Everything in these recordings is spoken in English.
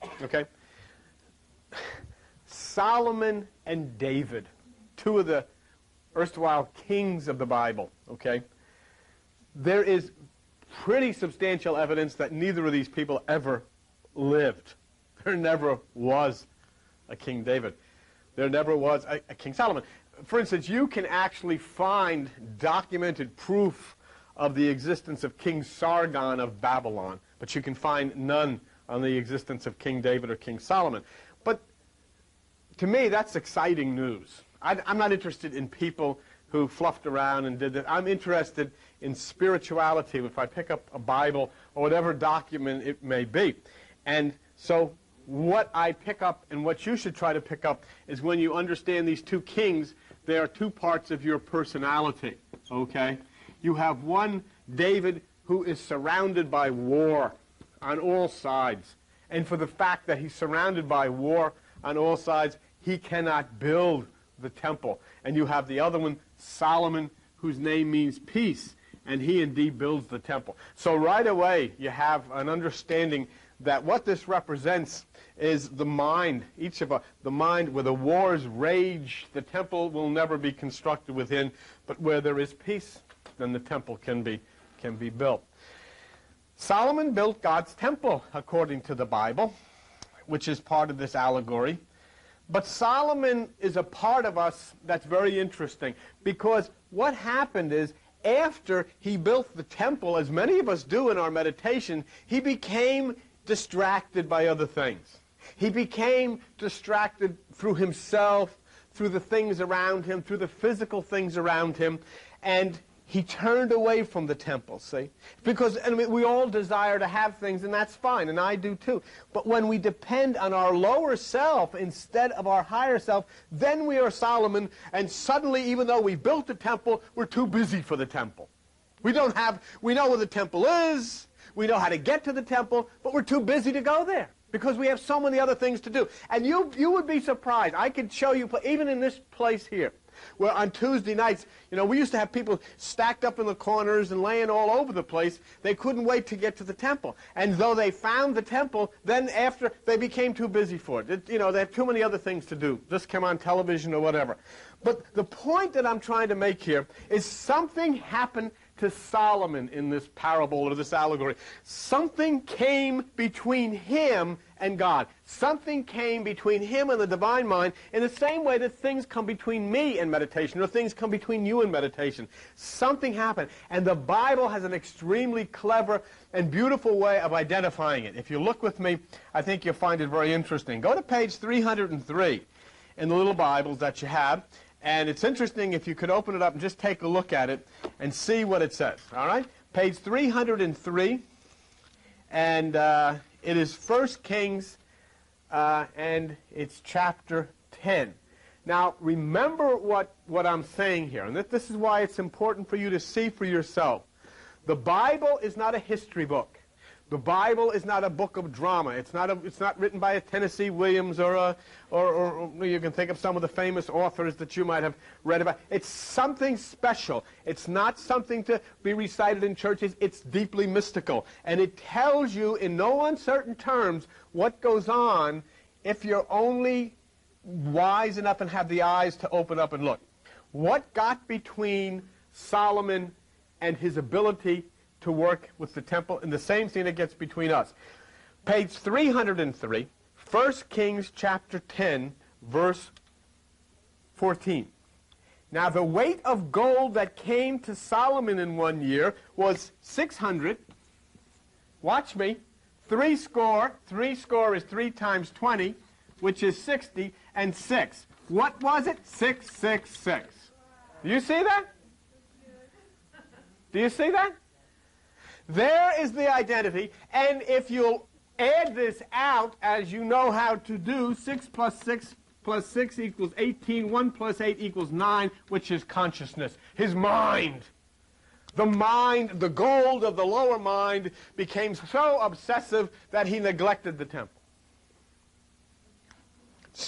facts. Okay? Solomon and David, two of the erstwhile kings of the Bible, okay? There is pretty substantial evidence that neither of these people ever lived. There never was a King David. There never was a King Solomon. For instance, you can actually find documented proof of the existence of King Sargon of Babylon, but you can find none on the existence of King David or King Solomon. But to me, that's exciting news. I'm not interested in people who fluffed around and did that. I'm interested in spirituality if I pick up a Bible or whatever document it may be. And so what I pick up and what you should try to pick up is when you understand these two kings, they are two parts of your personality, okay? You have one, David, who is surrounded by war on all sides. And for the fact that he's surrounded by war on all sides, he cannot build the temple. And you have the other one, Solomon, whose name means peace, and he indeed builds the temple. So right away, you have an understanding that what this represents is the mind, the mind where the wars rage, the temple will never be constructed within, but where there is peace, then the temple can be built. Solomon built God's temple, according to the Bible, which is part of this allegory. But Solomon is a part of us that's very interesting, because what happened is, after he built the temple, as many of us do in our meditation, he became distracted by other things. He became distracted through himself, through the things around him, through the physical things around him, and he turned away from the temple, see? Because we all desire to have things, and that's fine, and I do too. But when we depend on our lower self instead of our higher self, then we are Solomon, and suddenly, even though we built the temple, we're too busy for the temple. We know where the temple is, we know how to get to the temple, but we're too busy to go there, because we have so many other things to do. And you would be surprised. I could show you, even in this place here, where on Tuesday nights, we used to have people stacked up in the corners and laying all over the place. They couldn't wait to get to the temple. And though they found the temple, then after, they became too busy for it. They had too many other things to do. Just come on television or whatever. But the point that I'm trying to make here is something happened to Solomon in this parable or this allegory. Something came between him and God. Something came between him and the divine mind in the same way that things come between me and meditation, or things come between you and meditation. Something happened. And the Bible has an extremely clever and beautiful way of identifying it. If you look with me, I think you'll find it very interesting. Go to page 303 in the little Bibles that you have. And it's interesting if you could open it up and just take a look at it and see what it says. All right? Page 303. And it is 1 Kings, and it's chapter 10. Now, remember what I'm saying here. And this is why it's important for you to see for yourself. The Bible is not a history book. The Bible is not a book of drama. It's not written by a Tennessee Williams or you can think of some of the famous authors that you might have read about. It's something special. It's not something to be recited in churches. It's deeply mystical. And it tells you in no uncertain terms what goes on if you're only wise enough and have the eyes to open up and look. What got between Solomon and his ability to work with the temple, and the same thing that gets between us. Page 303, 1 Kings chapter 10, verse 14. Now the weight of gold that came to Solomon in 1 year was 600. Watch me. 3 score. 3 score is 3 times 20, which is 60, and 6. What was it? 666. Do you see that? Do you see that? There is the identity, and if you'll add this out, as you know how to do, 6 plus 6 plus 6 equals 18, 1 plus 8 equals 9, which is consciousness, his mind. The mind, the gold of the lower mind, became so obsessive that he neglected the temple.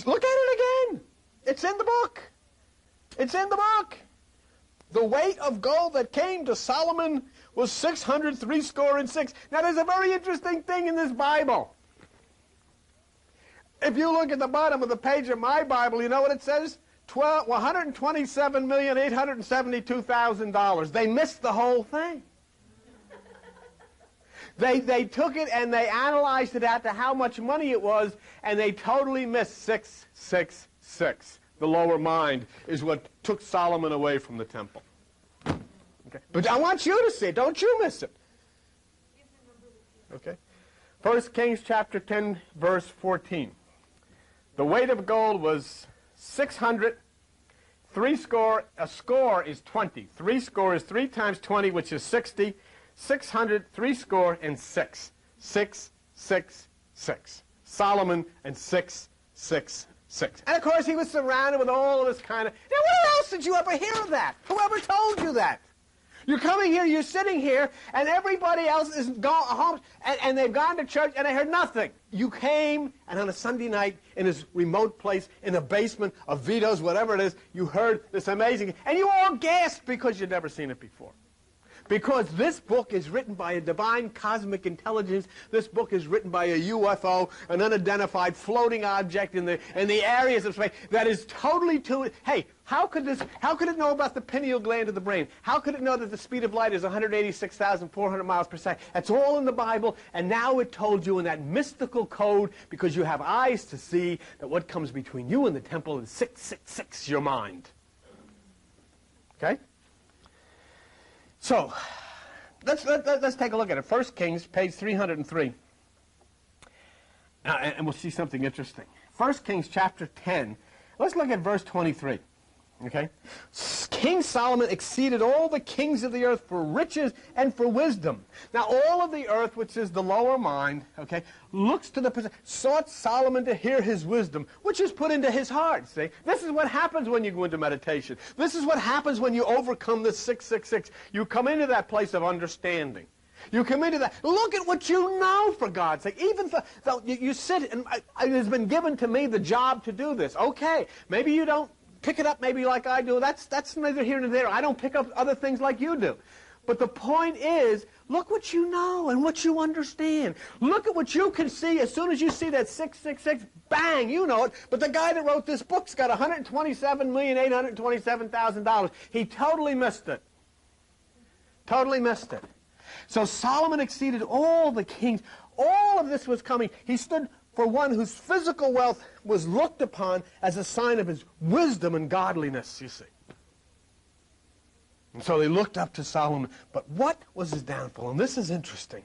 Look at it again. It's in the book. It's in the book. The weight of gold that came to Solomon was 600, 3 score and 6. Now, there's a very interesting thing in this Bible. If you look at the bottom of the page of my Bible, you know what it says? $127,872,000. They missed the whole thing. They took it and they analyzed it out to how much money it was, and they totally missed 666. The lower mind is what took Solomon away from the temple. Okay. But I want you to see it. Don't you miss it. Okay. 1 Kings chapter 10, verse 14. The weight of gold was 600. A score is 20. 3 score is 3 times 20, which is 60. 600, 3 score, and 6. 6, 6, 6. Solomon and 6, 6, 6. And of course he was surrounded with all of this kind of... Now where else did you ever hear of that? Whoever told you that? You're coming here, you're sitting here, and everybody else is gone home, and they've gone to church, and they heard nothing. You came, and on a Sunday night, in this remote place, in the basement of Vito's, whatever it is, you heard this amazing, and you all gasped because you'd never seen it before. Because this book is written by a divine cosmic intelligence. This book is written by a UFO, an unidentified floating object in the areas of space that is totally to it. Hey, how could it know about the pineal gland of the brain? How could it know that the speed of light is 186,400 miles per second? That's all in the Bible, and now it told you in that mystical code, because you have eyes to see, that what comes between you and the temple is 666, your mind. Okay? So, let's take a look at it. 1 Kings, page 303. And we'll see something interesting. 1 Kings chapter 10. Let's look at verse 23. Okay? King Solomon exceeded all the kings of the earth for riches and for wisdom. Now, all of the earth, which is the lower mind, okay, looks to the sought Solomon to hear his wisdom, which is put into his heart, see? This is what happens when you go into meditation. This is what happens when you overcome the 666. You come into that place of understanding. You come into that. Look at what you know, for God's sake. Even though you sit, and it has been given to me the job to do this. Okay, maybe you don't pick it up maybe like I do. That's neither here nor there. I don't pick up other things like you do. But the point is, look what you know and what you understand. Look at what you can see. As soon as you see that 666, bang, you know it. But the guy that wrote this book's got $127,827,000. He totally missed it. Totally missed it. So Solomon exceeded all the kings. All of this was coming. He stood for one whose physical wealth was looked upon as a sign of his wisdom and godliness, you see. And so they looked up to Solomon. But what was his downfall? And this is interesting.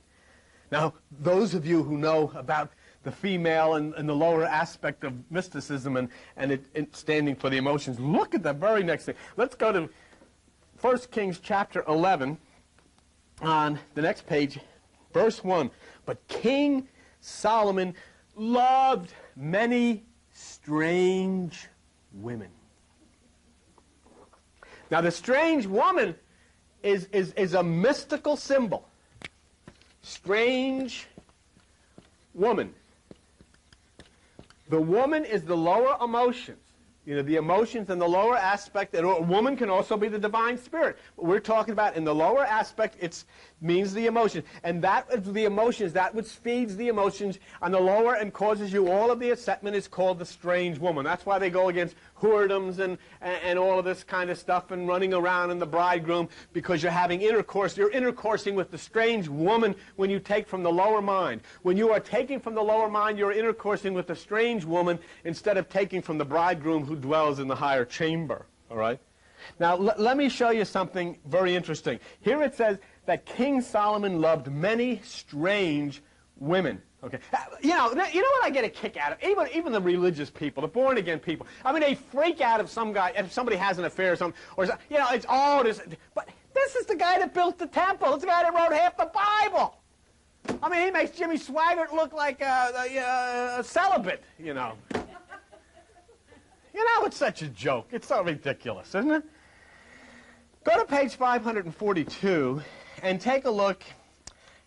Now, those of you who know about the female and the lower aspect of mysticism and it standing for the emotions, look at the very next thing. Let's go to 1 Kings chapter 11 on the next page, verse 1. But King Solomon loved many strange women. Now, the strange woman is a mystical symbol. Strange woman. The woman is the lower emotions. You know, the emotions in the lower aspect, and a woman can also be the divine spirit. But we're talking about in the lower aspect, it means the emotion. And that is the emotions, that which feeds the emotions on the lower and causes you all of the upsetment is called the strange woman. That's why they go against whoredoms and all of this kind of stuff and running around in the bridegroom, because you're having intercourse. You're intercoursing with the strange woman when you take from the lower mind. When you are taking from the lower mind, you're intercoursing with the strange woman instead of taking from the bridegroom who dwells in the higher chamber. All right? Now, let me show you something very interesting. Here it says that King Solomon loved many strange women. Okay, you know what I get a kick out of? Even the religious people, the born-again people. I mean, they freak out if somebody has an affair or something, or you know, it's all this. But this is the guy that built the temple. It's the guy that wrote half the Bible. I mean, he makes Jimmy Swaggart look like a celibate. You know. You know, it's such a joke. It's so ridiculous, isn't it? Go to page 542 and take a look,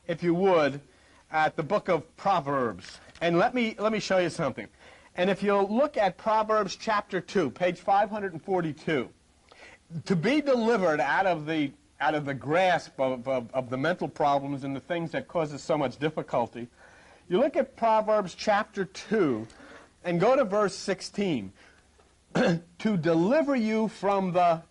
if you would, at the book of Proverbs. And let me show you something. And if you'll look at Proverbs chapter 2, page 542, to be delivered out of the grasp of the mental problems and the things that cause us so much difficulty, you look at Proverbs chapter 2 and go to verse 16. To deliver you from the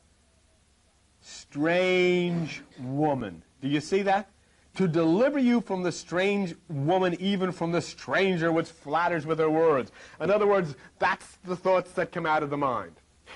strange woman. Do you see that? To deliver you from the strange woman, even from the stranger which flatters with her words. In other words, that's the thoughts that come out of the mind.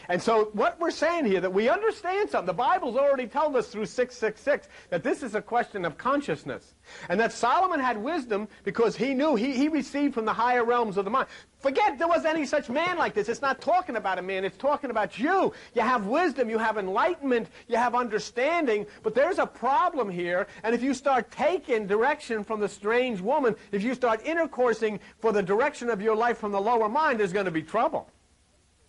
And so what we're saying here, that we understand something. The Bible's already told us through 666 that this is a question of consciousness. And that Solomon had wisdom because he knew he received from the higher realms of the mind. Forget there was any such man like this. It's not talking about a man. It's talking about you. You have wisdom. You have enlightenment. You have understanding. But there's a problem here. And if you start taking direction from the strange woman, if you start intercoursing for the direction of your life from the lower mind, there's going to be trouble.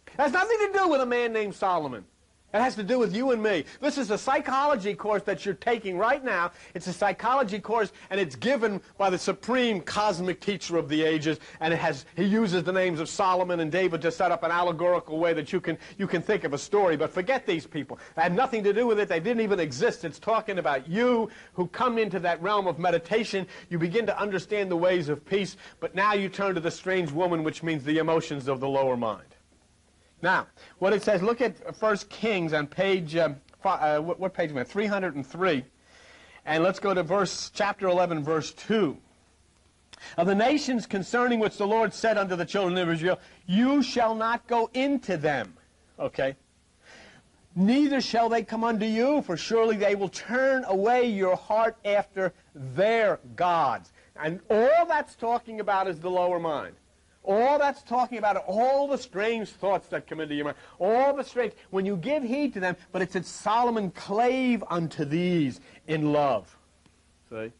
It has nothing to do with a man named Solomon. It has to do with you and me. This is a psychology course that you're taking right now. It's a psychology course, and it's given by the supreme cosmic teacher of the ages, and he uses the names of Solomon and David to set up an allegorical way that you can think of a story. But forget these people. They had nothing to do with it. They didn't even exist. It's talking about you who come into that realm of meditation. You begin to understand the ways of peace, but now you turn to the strange woman, which means the emotions of the lower mind. Now, what it says, look at 1 Kings on page, what page am I? 303. And let's go to chapter 11, verse 2. Of the nations concerning which the Lord said unto the children of Israel, you shall not go into them. Okay? Neither shall they come unto you, for surely they will turn away your heart after their gods. And all that's talking about is the lower mind. All that's talking about are all the strange thoughts that come into your mind. All the strange, when you give heed to them, but it said Solomon clave unto these in love. See?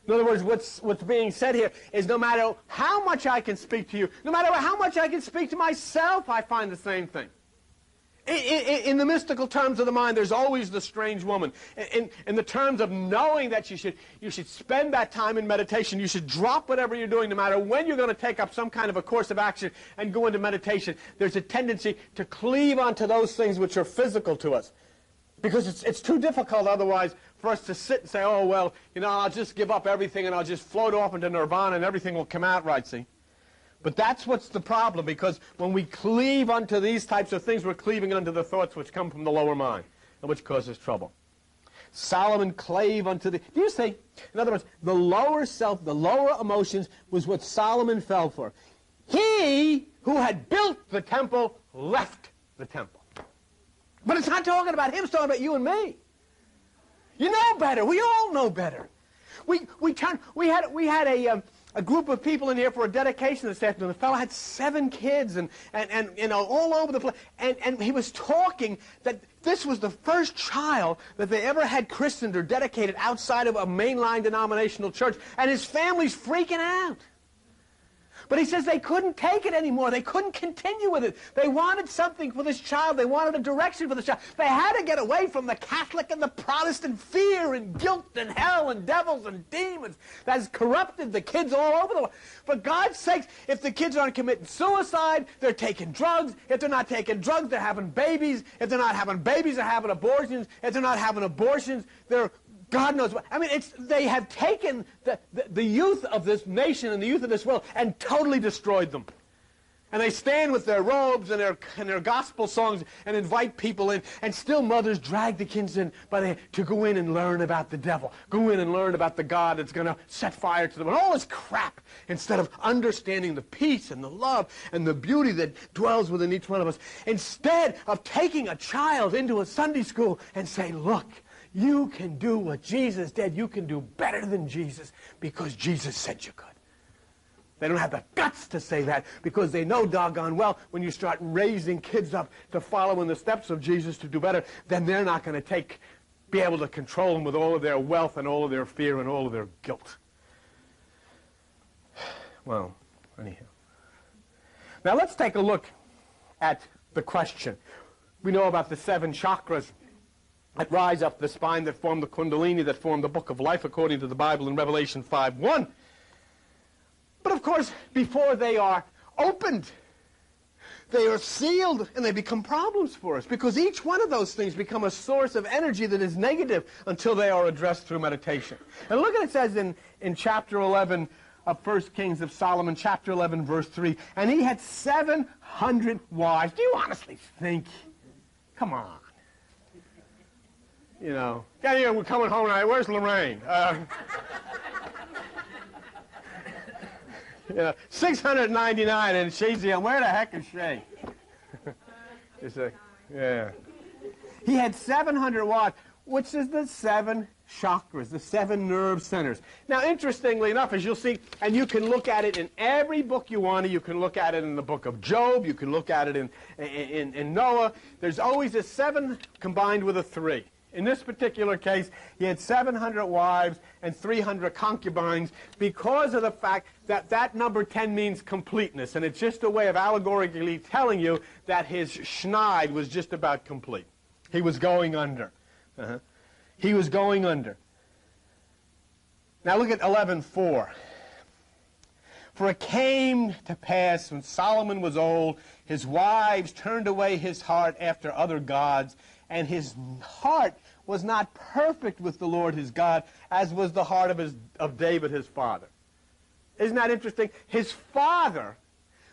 In other words, what's being said here is no matter how much I can speak to you, no matter how much I can speak to myself, I find the same thing. In the mystical terms of the mind, there's always the strange woman. In the terms of knowing that you should spend that time in meditation, you should drop whatever you're doing, no matter when you're going to take up some kind of a course of action and go into meditation. There's a tendency to cleave onto those things which are physical to us. Because it's too difficult otherwise for us to sit and say, oh, well, I'll just give up everything and I'll just float off into nirvana and everything will come out right, see? But that's what's the problem, because when we cleave unto these types of things, we're cleaving unto the thoughts which come from the lower mind, and which causes trouble. Solomon clave unto the... Do you see? In other words, the lower self, the lower emotions, was what Solomon fell for. He who had built the temple left the temple. But it's not talking about him, it's talking about you and me. You know better. We all know better. We had a group of people in here for a dedication this afternoon. The fellow had 7 kids and all over the place. And he was talking that this was the first child that they ever had christened or dedicated outside of a mainline denominational church. And his family's freaking out. But he says they couldn't take it anymore. They couldn't continue with it. They wanted something for this child. They wanted a direction for this child. They had to get away from the Catholic and the Protestant fear and guilt and hell and devils and demons that has corrupted the kids all over the world. For God's sakes, if the kids aren't committing suicide, they're taking drugs. If they're not taking drugs, they're having babies. If they're not having babies, they're having abortions. If they're not having abortions, they're... God knows what. I mean, they have taken the youth of this nation and the youth of this world and totally destroyed them. And they stand with their robes and their gospel songs and invite people in, and still mothers drag the kids in to go in and learn about the devil. Go in and learn about the God that's going to set fire to them. And all this crap, instead of understanding the peace and the love and the beauty that dwells within each one of us. Instead of taking a child into a Sunday school and say, look, you can do what Jesus did. You can do better than Jesus because Jesus said you could. They don't have the guts to say that because they know doggone well when you start raising kids up to follow in the steps of Jesus to do better, then they're not going to be able to control them with all of their wealth and all of their fear and all of their guilt. Well, anyhow. Now let's take a look at the question. We know about the 7 chakras that rise up the spine, that form the kundalini, that form the book of life according to the Bible in Revelation 5:1. But of course, before they are opened, they are sealed and they become problems for us because each one of those things become a source of energy that is negative until they are addressed through meditation. And look at it says in chapter 11, of 1 Kings of Solomon, chapter 11, verse 3. And he had 700 wives. Do you honestly think? Come on. You know, yeah, we're coming home tonight. Where's Lorraine? 699, and she's the, where the heck is she? You say, yeah. He had 700 wives, which is the 7 chakras, the 7 nerve centers. Now, interestingly enough, as you'll see, and you can look at it in every book you want to, you can look at it in the book of Job, you can look at it in Noah, there's always a 7 combined with a 3. In this particular case, he had 700 wives and 300 concubines because of the fact that that number 10 means completeness, and it's just a way of allegorically telling you that his schneid was just about complete. He was going under. He was going under. Now look at 11:4. For it came to pass when Solomon was old, his wives turned away his heart after other gods, and his heart was not perfect with the Lord his God, as was the heart of David his father. Isn't that interesting? His father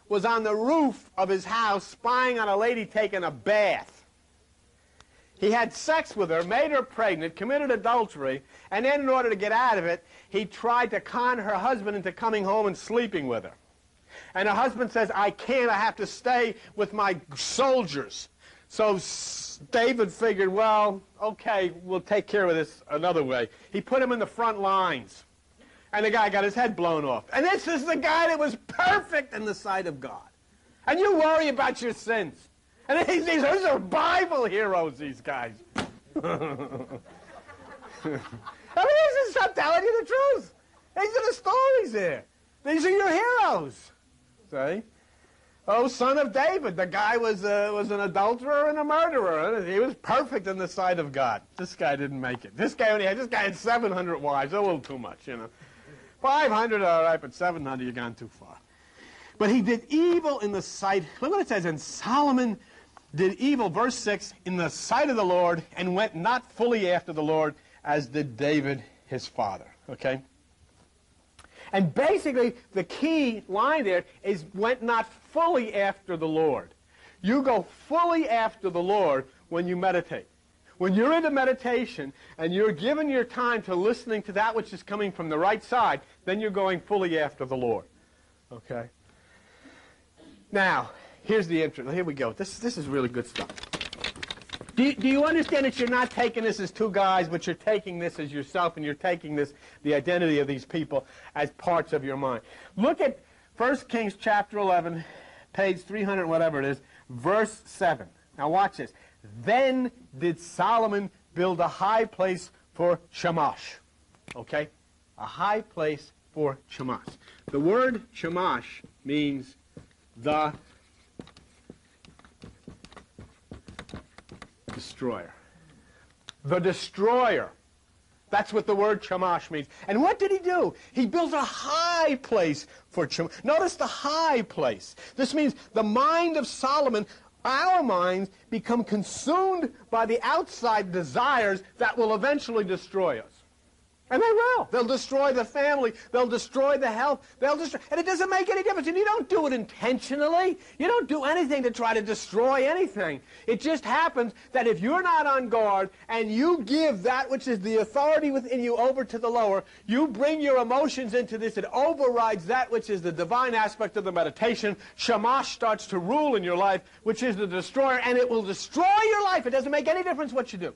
was on the roof of his house spying on a lady taking a bath. He had sex with her, made her pregnant, committed adultery, and then in order to get out of it, he tried to con her husband into coming home and sleeping with her. And her husband says, I can't, I have to stay with my soldiers. So David figured, well, okay, we'll take care of this another way. He put him in the front lines, and the guy got his head blown off. And this is the guy that was perfect in the sight of God. And you worry about your sins. And these are Bible heroes, these guys. I mean, I'm telling you the truth. These are the stories here. These are your heroes. See? Oh, son of David. The guy was an adulterer and a murderer. He was perfect in the sight of God. This guy didn't make it. This guy had 700 wives. A little too much, you know. 500, all right, but 700, you've gone too far. But he did evil in the sight. Look what it says. And Solomon did evil, verse 6, in the sight of the Lord, and went not fully after the Lord, as did David his father. Okay? And basically, the key line there is went not fully after the Lord. You go fully after the Lord when you meditate. When you're into meditation and you're giving your time to listening to that which is coming from the right side, then you're going fully after the Lord. Okay? Now, here's the intro. Here we go. This is really good stuff. Do you understand that you're not taking this as two guys, but you're taking this as yourself, and you're taking this, the identity of these people, as parts of your mind? Look at 1 Kings chapter 11, page 300, whatever it is, verse 7. Now watch this. Then did Solomon build a high place for Shamash. Okay? A high place for Shamash. The word Shamash means the destroyer. The destroyer. That's what the word Shamash means. And what did he do? He built a high place for Shamash. Notice the high place. This means the mind of Solomon, our minds, become consumed by the outside desires that will eventually destroy us. And they will. They'll destroy the family. They'll destroy the health. And it doesn't make any difference. And you don't do it intentionally. You don't do anything to try to destroy anything. It just happens that if you're not on guard and you give that which is the authority within you over to the lower, you bring your emotions into this. It overrides that which is the divine aspect of the meditation. Shamash starts to rule in your life, which is the destroyer, and it will destroy your life. It doesn't make any difference what you do.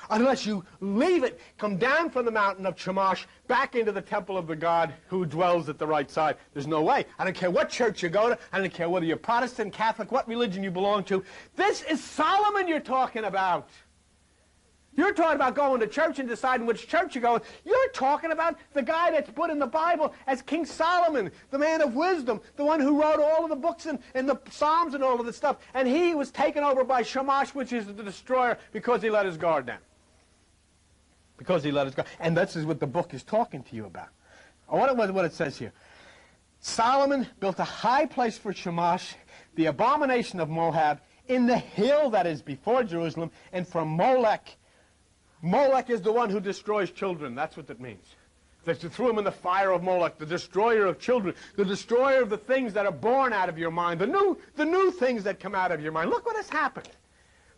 Unless you leave it, come down from the mountain of Shamash, back into the temple of the God who dwells at the right side. There's no way. I don't care what church you go to. I don't care whether you're Protestant, Catholic, what religion you belong to. This is Solomon you're talking about. You're talking about going to church and deciding which church you go. You're talking about the guy that's put in the Bible as King Solomon, the man of wisdom, the one who wrote all of the books and the Psalms and all of this stuff. And he was taken over by Shamash, which is the destroyer, because he let his guard down. Because he let us go. And this is what the book is talking to you about. What it says here. Solomon built a high place for Shamash, the abomination of Moab, in the hill that is before Jerusalem, and for Molech. Molech is the one who destroys children. That's what it means. that you threw him in the fire of Moloch, the destroyer of children, the destroyer of the things that are born out of your mind, the new things that come out of your mind. Look what has happened.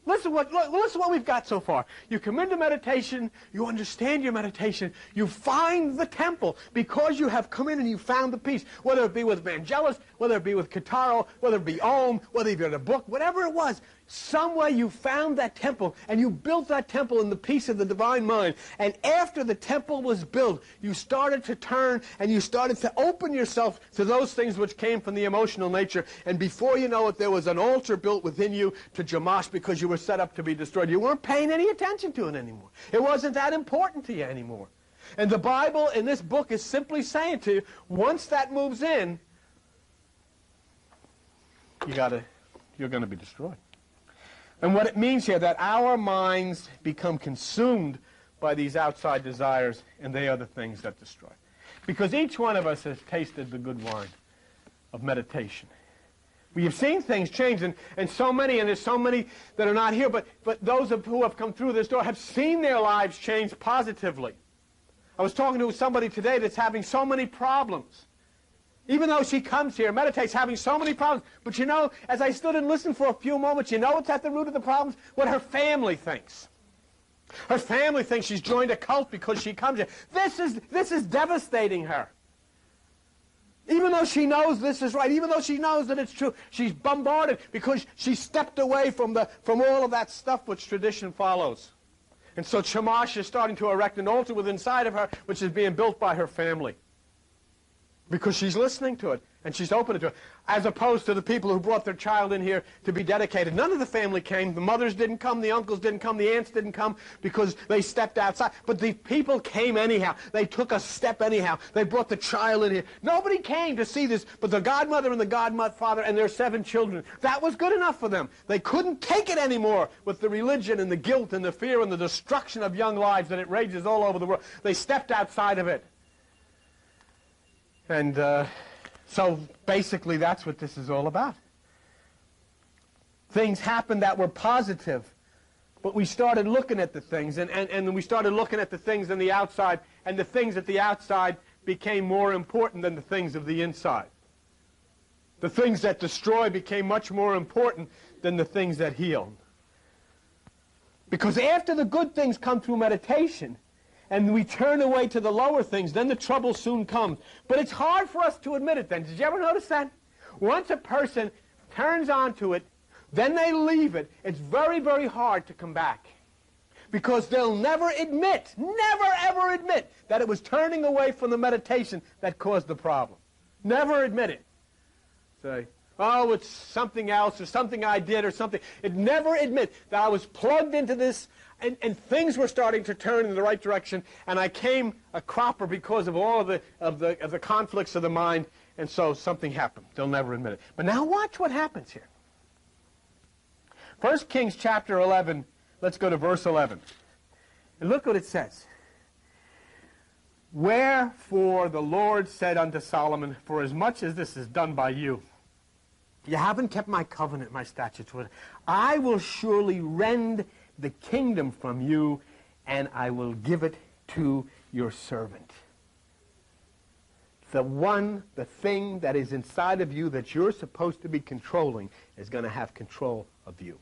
Listen what we've got so far. You come into meditation, you understand your meditation, you find the temple because you have come in and you found the peace, whether it be with Vangelis, whether it be with Kataro, whether it be Om, whether it be in a book, whatever it was. Some way you found that temple and you built that temple in the peace of the divine mind. And after the temple was built, you started to turn and you started to open yourself to those things which came from the emotional nature. And before you know it, there was an altar built within you to Jamash because you were set up to be destroyed. You weren't paying any attention to it anymore. It wasn't that important to you anymore. And the Bible in this book is simply saying to you, once that moves in, you're going to be destroyed. And what it means here, that our minds become consumed by these outside desires, and they are the things that destroy. Because each one of us has tasted the good wine of meditation. We have seen things change, and so many, and there's so many that are not here, but those who have come through this door have seen their lives change positively. I was talking to somebody today that's having so many problems. Even though she comes here, meditates, having so many problems. But you know, as I stood and listened for a few moments, you know what's at the root of the problems? What her family thinks. Her family thinks she's joined a cult because she comes here. This is devastating her. Even though she knows this is right, even though she knows that it's true, she's bombarded because she stepped away from all of that stuff which tradition follows. And so Shamash is starting to erect an altar within inside of her, which is being built by her family. Because she's listening to it, and she's open to it, as opposed to the people who brought their child in here to be dedicated. None of the family came. The mothers didn't come, the uncles didn't come, the aunts didn't come because they stepped outside. But the people came anyhow. They took a step anyhow. They brought the child in here. Nobody came to see this but the godmother and the godfather and their 7 children. That was good enough for them. They couldn't take it anymore with the religion and the guilt and the fear and the destruction of young lives that it rages all over the world. They stepped outside of it. And so basically that's what this is all about. Things happened that were positive, but we started looking at the things, and we started looking at the things on the outside, and the things at the outside became more important than the things of the inside. The things that destroy became much more important than the things that heal. Because after the good things come through meditation, and we turn away to the lower things, then the trouble soon comes. But it's hard for us to admit it then. Did you ever notice that? Once a person turns onto it, then they leave it, it's very, very hard to come back. Because they'll never admit, never ever admit, that it was turning away from the meditation that caused the problem. Never admit it. Say, oh, it's something else or something I did or something. It never admit that I was plugged into this and things were starting to turn in the right direction, and I came a cropper because of all of the conflicts of the mind, and so something happened. They'll never admit it. But now watch what happens here. 1 Kings chapter 11, let's go to verse 11. And look what it says. Wherefore the Lord said unto Solomon, for as much as this is done by you, you haven't kept my covenant, my statutes, I will surely rend the kingdom from you, and I will give it to your servant. The thing that is inside of you that you're supposed to be controlling is going to have control of you.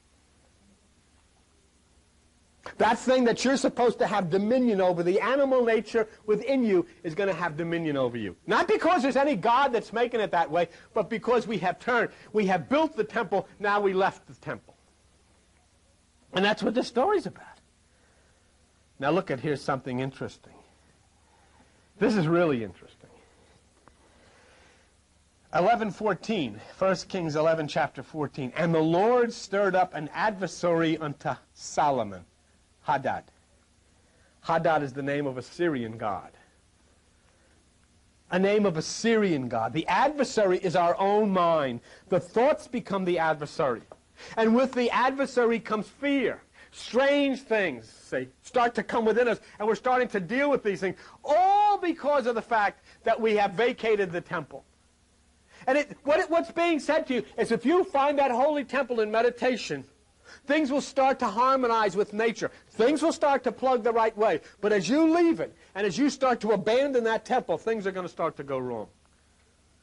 That thing that you're supposed to have dominion over, the animal nature within you, is going to have dominion over you. Not because there's any God that's making it that way, but because we have turned. We have built the temple, now we left the temple. And that's what this story's about. Now look at, here's something interesting. This is really interesting. 11:14, 1 Kings 11, chapter 14. And the Lord stirred up an adversary unto Solomon, Hadad. Hadad is the name of a Syrian god. A name of a Syrian god. The adversary is our own mind. The thoughts become the adversary. And with the adversary comes fear. Strange things, start to come within us, and we're starting to deal with these things, all because of the fact that we have vacated the temple. And what's being said to you is if you find that holy temple in meditation, things will start to harmonize with nature. Things will start to plug the right way. But as you leave it, and as you start to abandon that temple, things are going to start to go wrong.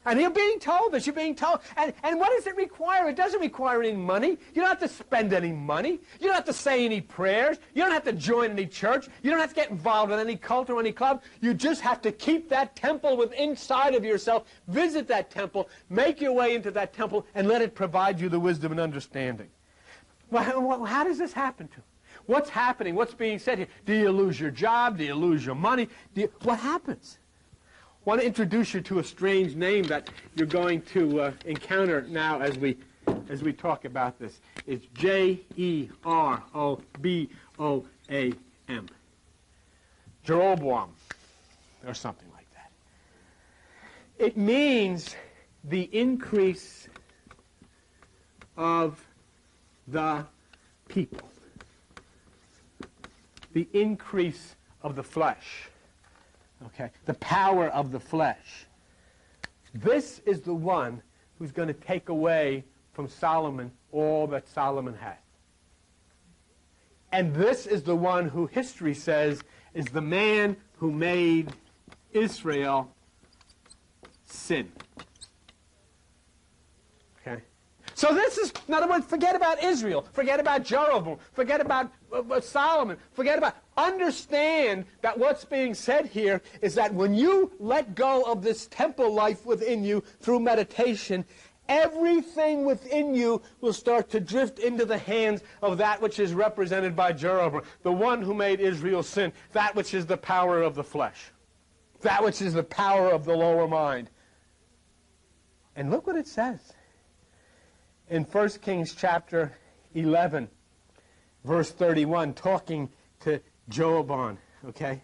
And you're being told this. You're being told. And what does it require? It doesn't require any money. You don't have to spend any money. You don't have to say any prayers. You don't have to join any church. You don't have to get involved in any cult or any club. You just have to keep that temple within inside of yourself. Visit that temple. Make your way into that temple and let it provide you the wisdom and understanding. Well, how does this happen to you? What's happening? What's being said here? Do you lose your job? Do you lose your money? What happens? I want to introduce you to a strange name that you're going to encounter now as we talk about this. It's Jeroboam. Jeroboam, or something like that. It means the increase of the people. The increase of the flesh. Okay, the power of the flesh. This is the one who's going to take away from Solomon all that Solomon had. And this is the one who history says is the man who made Israel sin. Okay? So this is, in other words, forget about Israel, forget about Jeroboam, forget about Solomon, forget about, understand that what's being said here is that when you let go of this temple life within you through meditation, everything within you will start to drift into the hands of that which is represented by Jeroboam, the one who made Israel sin, that which is the power of the flesh, that which is the power of the lower mind. And look what it says in 1 Kings chapter 11, verse 31, talking to Jeroboam, okay?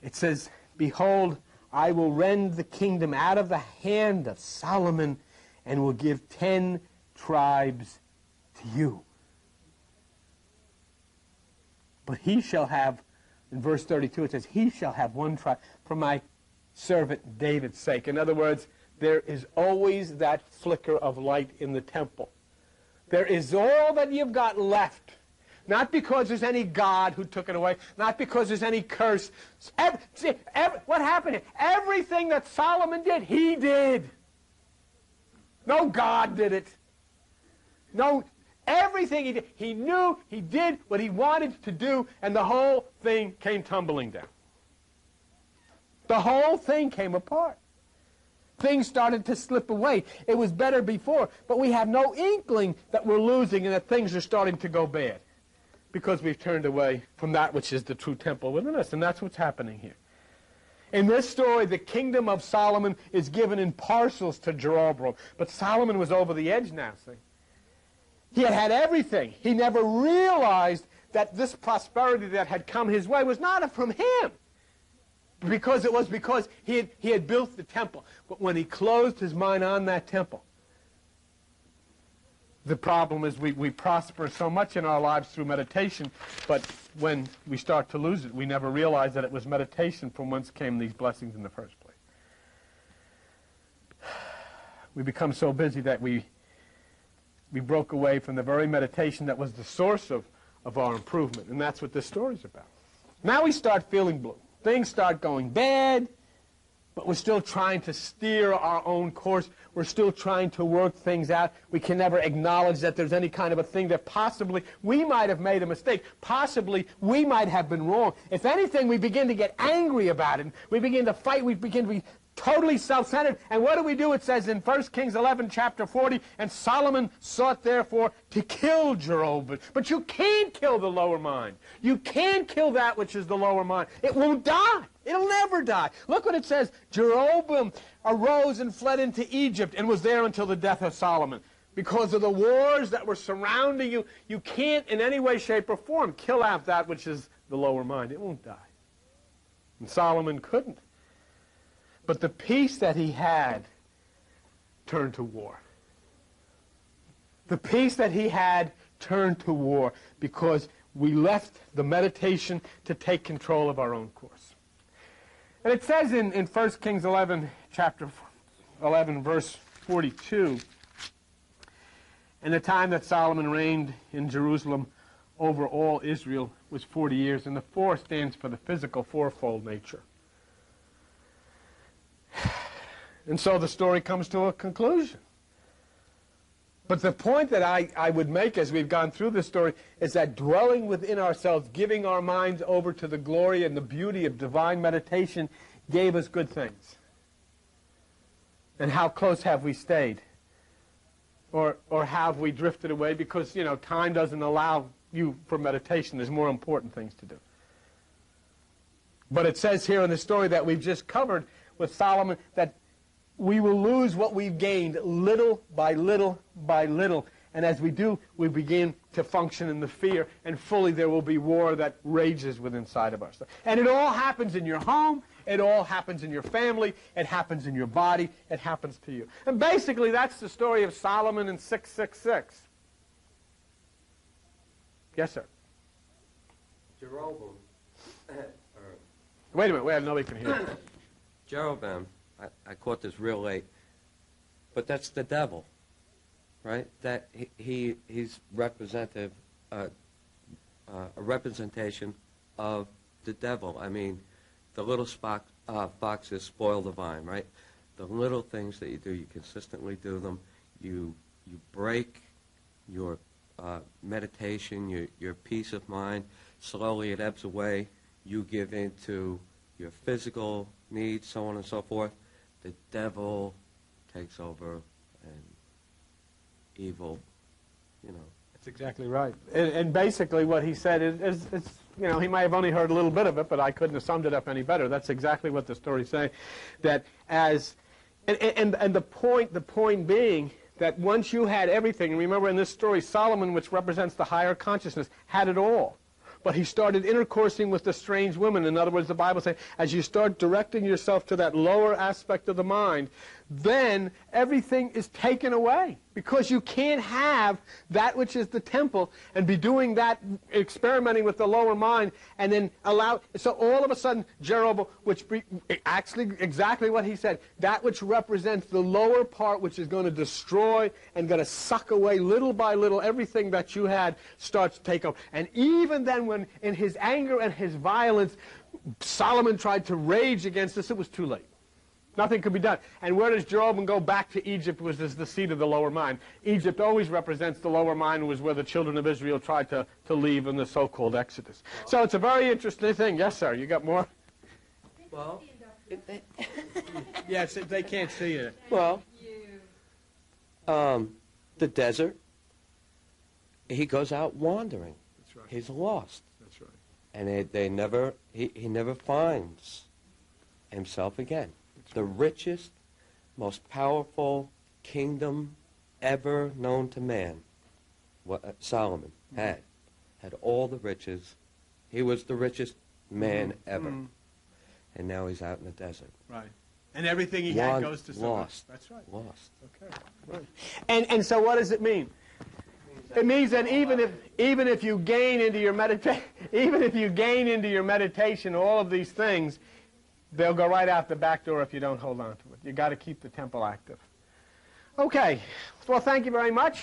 It says, "Behold, I will rend the kingdom out of the hand of Solomon and will give 10 tribes to you. But he shall have," in verse 32 it says, "he shall have 1 tribe for my servant David's sake." In other words, there is always that flicker of light in the temple. There is all that you've got left. Not because there's any God who took it away. Not because there's any curse. What happened here? Everything that Solomon did, he did. No God did it. No, everything he did. He knew he did what he wanted to do, and the whole thing came tumbling down. The whole thing came apart. Things started to slip away. It was better before, but we have no inkling that we're losing and that things are starting to go bad because we've turned away from that which is the true temple within us, and that's what's happening here. In this story, the kingdom of Solomon is given in parcels to Jeroboam, but Solomon was over the edge now, see? He had had everything. He never realized that this prosperity that had come his way was not from him, because it was because he had built the temple. But when he closed his mind on that temple, the problem is we prosper so much in our lives through meditation, but when we start to lose it, we never realize that it was meditation from whence came these blessings in the first place. We become so busy that we broke away from the very meditation that was the source of our improvement, and that's what this story's about. Now we start feeling blue. Things start going bad, but we're still trying to steer our own course. We're still trying to work things out. We can never acknowledge that there's any kind of a thing that possibly we might have made a mistake. Possibly we might have been wrong. If anything, we begin to get angry about it. We begin to fight. We begin to be totally self-centered. And what do? It says in 1 Kings 11, chapter 40, "And Solomon sought therefore to kill Jeroboam." But you can't kill the lower mind. You can't kill that which is the lower mind. It won't die. It'll never die. Look what it says. "Jeroboam arose and fled into Egypt and was there until the death of Solomon." Because of the wars that were surrounding you, you can't in any way, shape, or form kill out that which is the lower mind. It won't die. And Solomon couldn't. But the peace that he had turned to war. The peace that he had turned to war because we left the meditation to take control of our own course. And it says in 1 Kings 11, chapter 11, verse 42, And the time that Solomon reigned in Jerusalem over all Israel was 40 years. And the 4 stands for the physical fourfold nature. And so the story comes to a conclusion. But the point that I would make as we've gone through this story is that dwelling within ourselves, giving our minds over to the glory and the beauty of divine meditation gave us good things. And how close have we stayed? Or have we drifted away because, you know, time doesn't allow you for meditation. There's more important things to do. But it says here in the story that we've just covered with Solomon that we will lose what we've gained little by little by little. And as we do, we begin to function in the fear, and fully there will be war that rages within inside of us. And it all happens in your home. It all happens in your family. It happens in your body. It happens to you. And basically, that's the story of Solomon in 666. Yes, sir. Jeroboam. Wait a minute. Nobody can hear. Jeroboam. I caught this real late. But that's the devil, right? That he's representative, a representation of the devil. I mean, the little foxes spoil the vine, right? The little things that you do, you consistently do them. You break your meditation, your peace of mind. Slowly it ebbs away. You give in to your physical needs, so on and so forth. The devil takes over, and evil, you know. That's exactly right. And basically what he said is, you know, he might have only heard a little bit of it, but I couldn't have summed it up any better. That's exactly what the story's saying. That as, and the point being that once you had everything, and remember in this story, Solomon, which represents the higher consciousness, had it all. But he started intercoursing with the strange women. In other words, the Bible says, as you start directing yourself to that lower aspect of the mind, then everything is taken away. Because you can't have that which is the temple and be doing that, experimenting with the lower mind, and then allow... So all of a sudden, Jeroboam, actually exactly what he said, that which represents the lower part, which is going to destroy and going to suck away little by little everything that you had, starts to take over. And even then, when in his anger and his violence, Solomon tried to rage against this, it was too late. Nothing could be done. And where does Jeroboam go? Back to Egypt, which is the seat of the lower mind. Egypt always represents the lower mind, was where the children of Israel tried to leave in the so-called Exodus. So it's a very interesting thing. Yes, sir. You got more? Well, yes, they can't see it. Well, the desert, he goes out wandering. That's right. He's lost. That's right. And he never finds himself again. The richest, most powerful kingdom ever known to man, what Solomon had all the riches. He was the richest man ever. Mm. And now he's out in the desert. Right. And everything he had goes to someone. Lost. That's right. Lost. Okay. Right. And so what does it mean? It means that even if you gain into your meditation all of these things, they'll go right out the back door if you don't hold on to it. You've got to keep the temple active. Okay. Well, thank you very much.